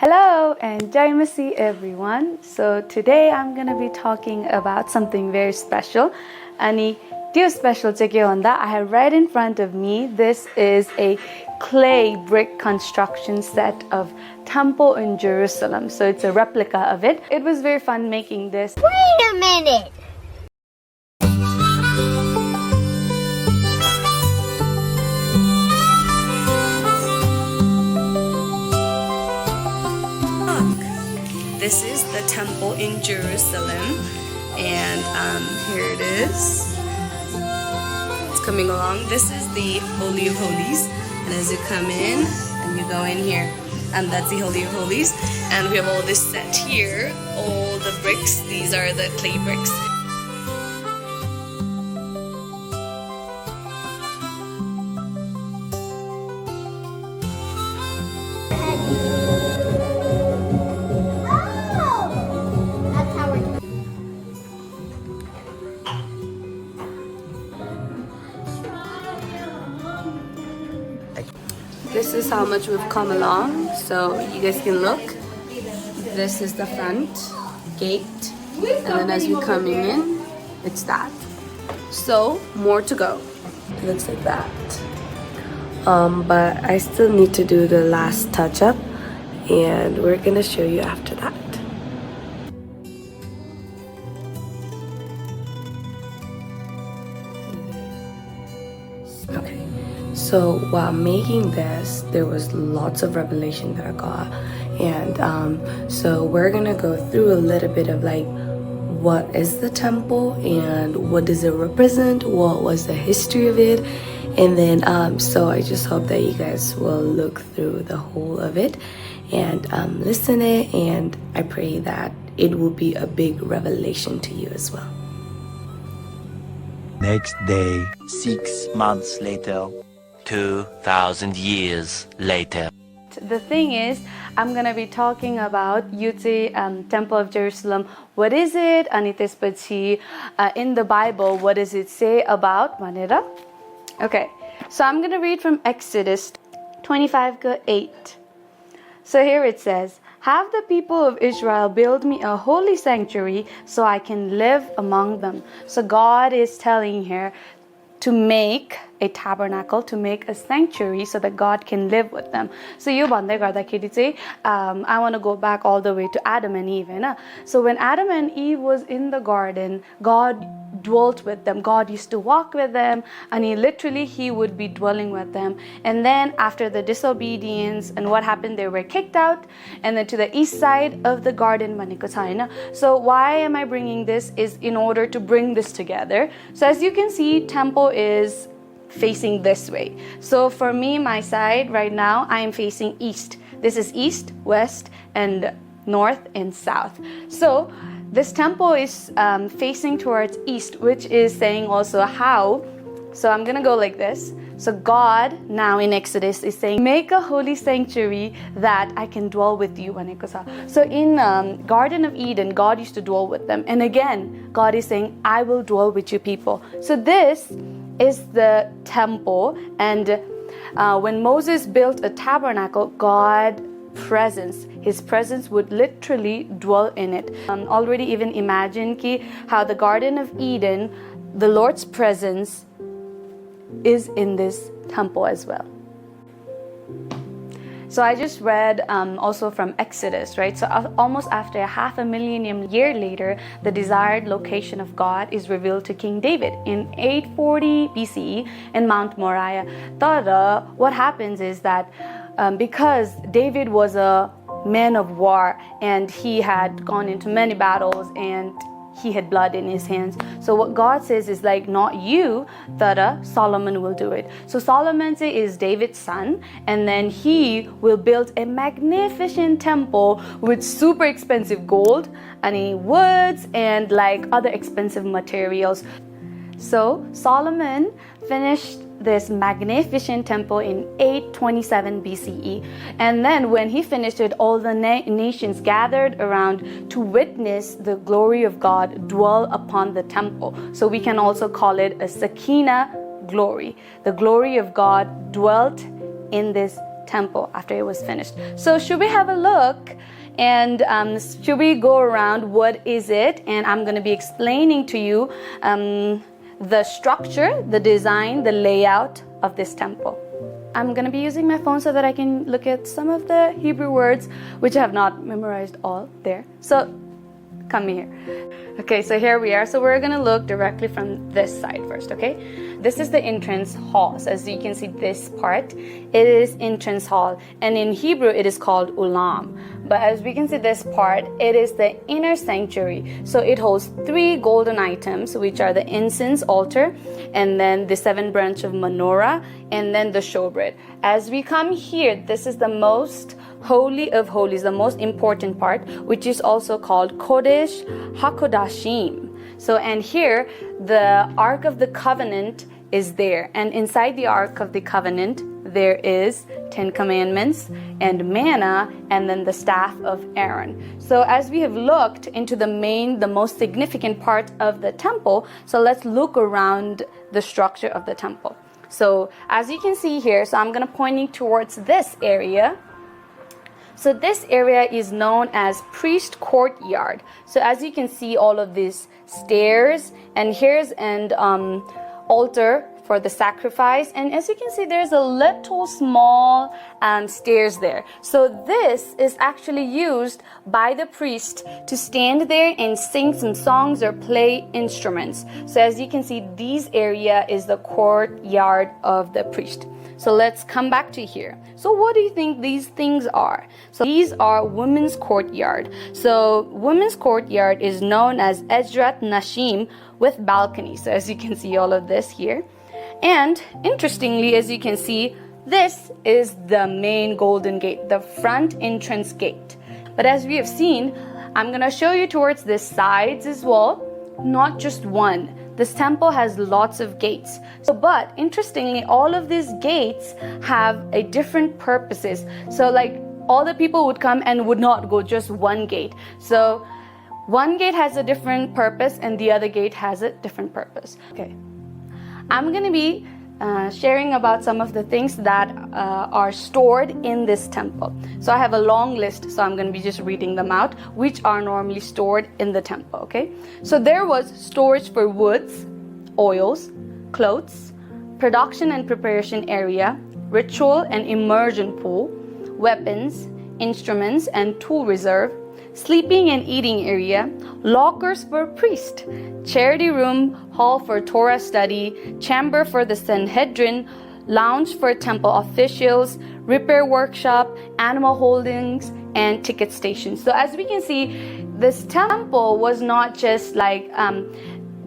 Hello and Jai Masi everyone. So today I'm going to be talking about something very special. Ani tyo special cha ke bhanda I have right in front of me. This is a clay brick construction set of temple in Jerusalem. So it's a replica of it. It was very fun making this. Wait a minute. This is the temple in Jerusalem, and here it is. It's coming along. This is the Holy of Holies, and as you come in and you go in here, and that's the Holy of Holies, and we have all this set here, all the bricks. These are the clay bricks. This is how much we've come along, so you guys can look. This is the front gate, and then as you're coming in, it's that. So more to go. It looks like that. But I still need to do the last touch up, and we're gonna show you after that. Okay. So while making this, there was lots of revelation that I got, and so we're gonna go through a little bit of like what is the temple and what does it represent, what was the history of it, and then so I just hope that you guys will look through the whole of it and listen it, and I pray that it will be a big revelation to you as well. Next day, 6 months later, 2,000 years later. The thing is, I'm gonna be talking about Yuti Temple of Jerusalem. What is it? Ani त्यसपछि in the Bible, what does it say about भनेर? Okay, so I'm gonna read from Exodus 25:8. So here it says, "Have the people of Israel build me a holy sanctuary so I can live among them." So God is telling here to make a tabernacle, to make a sanctuary so that God can live with them. So यो भन्दै गर्दाखेरि चाहिँ I want to go back all the way to Adam and Eve, Hahn? So when Adam and Eve was in the garden, God dwelt with them. God used to walk with them, and he would be dwelling with them. And then after the disobedience and what happened, they were kicked out, and then to the east side of the garden भनेको छ, हैन? So why am I bringing this is in order to bring this together. So as you can see, temple is facing this way. So for me, my side right now, I am facing east. This is east, west, and north and south. So this temple is facing towards east, which is saying also how. So I'm gonna go like this. So God now in Exodus is saying, make a holy sanctuary that I can dwell with you. So in Garden of Eden, God used to dwell with them. And again, God is saying, I will dwell with you people. So this is the temple. And when Moses built a tabernacle, God presence, his presence would literally dwell in it. Already even imagine how the Garden of Eden, the Lord's presence is in this temple as well. So I just read also from Exodus, right? So almost after 500,000 years later, the desired location of God is revealed to King David in 840 BCE in Mount Moriah. But what happens is that because David was a man of war, and he had gone into many battles, and he had blood in his hands. So what God says is like, not you, Tara, Solomon will do it. So Solomon is David's son, and then he will build a magnificent temple with super expensive gold, and woods, and like other expensive materials. So Solomon finished this magnificent temple in 827 BCE. And then when he finished it, all the nations gathered around to witness the glory of God dwell upon the temple. So we can also call it a Sakina glory. The glory of God dwelt in this temple after it was finished. So should we have a look? And should we go around what is it? And I'm going to be explaining to you the structure, the design, the layout of this temple. I'm going to be using my phone so that I can look at some of the Hebrew words, which I have not memorized all there. So come here. Okay, so here we are. So we're going to look directly from this side first, okay? This is the entrance hall. So as you can see this part, it is entrance hall. And in Hebrew, it is called ulam. But as we can see this part, it is the inner sanctuary. So it holds 3 golden items, which are the incense altar, and then the 7 branch of menorah, and then the showbread. As we come here, this is the most holy of holies, the most important part, which is also called Kodesh HaKodashim. So, and here, the Ark of the Covenant is there. And inside the Ark of the Covenant, there is 10 commandments and manna, and then the staff of Aaron. So as we have looked into the most significant part of the temple, so let's look around the structure of the temple. So as you can see here, so I'm going to pointing towards this area. So this area is known as priest courtyard. So as you can see, all of these stairs, and here's an altar for the sacrifice, and as you can see, there's a little small stairs there. So this is actually used by the priest to stand there and sing some songs or play instruments. So as you can see, this area is the courtyard of the priest. So let's come back to here. So what do you think these things are? So these are women's courtyard. So women's courtyard is known as Ezrat Nashim with balcony. So as you can see all of this here. And interestingly, as you can see, this is the main golden gate, the front entrance gate. But as we have seen, I'm going to show you towards the sides as well, not just one. This temple has lots of gates. But interestingly, all of these gates have a different purposes. So like all the people would come and would not go just one gate. So one gate has a different purpose and the other gate has a different purpose. Okay. I'm going to be sharing about some of the things that are stored in this temple. So I have a long list, so I'm going to be just reading them out, which are normally stored in the temple, okay? So there was storage for woods, oils, clothes, production and preparation area, ritual and immersion pool, weapons, instruments and tool reserve, sleeping and eating area, lockers for priest, charity room, hall for Torah study, chamber for the Sanhedrin, lounge for temple officials, repair workshop, animal holdings, and ticket stations. So as we can see, this temple was not just like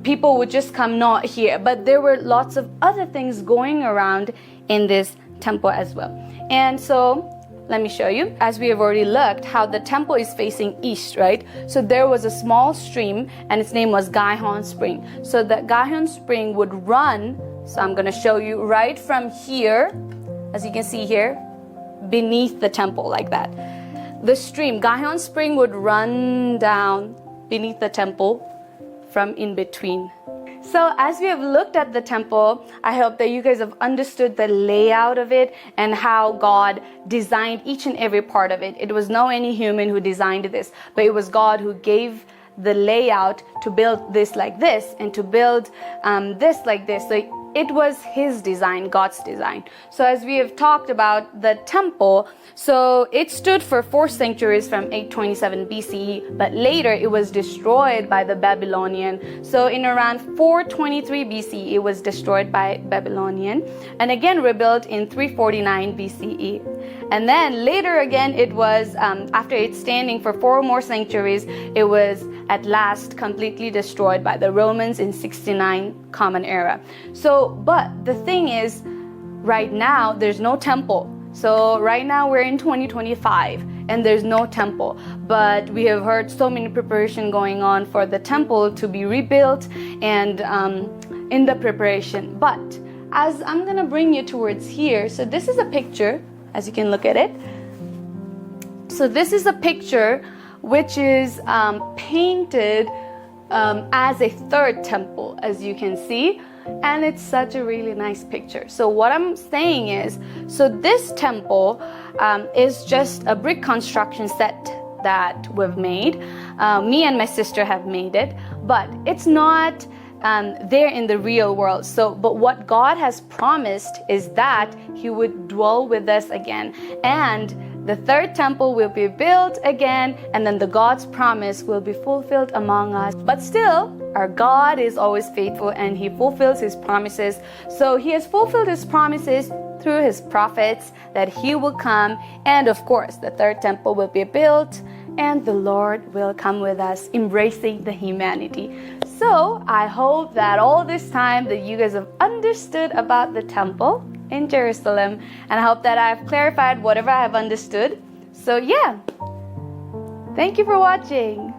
people would just come not here, but there were lots of other things going around in this temple as well. And so let me show you, as we have already looked, how the temple is facing east, right? So there was a small stream and its name was Gihon Spring. So the Gihon Spring would run, so I'm going to show you right from here, as you can see here, beneath the temple like that. The stream, Gihon Spring, would run down beneath the temple from in between. So as we have looked at the temple, I hope that you guys have understood the layout of it and how God designed each and every part of it. It was no any human who designed this, but it was God who gave the layout to build this like this and to build this like this. So it was his design, God's design. So as we have talked about the temple, so it stood for 4 centuries from 827 BCE, but later it was destroyed by the Babylonian. So in around 423 BCE, it was destroyed by Babylonian and again rebuilt in 349 BCE. And then later again, it was, after it's standing for 4 more centuries, it was at last completely destroyed by the Romans in 69 Common Era. So, but the thing is, right now, there's no temple. So right now we're in 2025 and there's no temple. But we have heard so many preparation going on for the temple to be rebuilt and in the preparation. But as I'm going to bring you towards here, so this is a picture, as you can look at it. So this is a picture which is painted as a third temple, as you can see. and it's such a really nice picture. So what I'm saying is, so this temple is just a brick construction set that we've made. Me and my sister have made it, but it's not there in the real world. So, but what God has promised is that He would dwell with us again, and the third temple will be built again, and then the God's promise will be fulfilled among us. But still, our God is always faithful, and He fulfills His promises. So He has fulfilled His promises through His prophets that He will come, and of course, the third temple will be built, and the Lord will come with us, embracing the humanity. So I hope that all this time that you guys have understood about the temple in Jerusalem, and I hope that I've clarified whatever I have understood. So yeah, thank you for watching.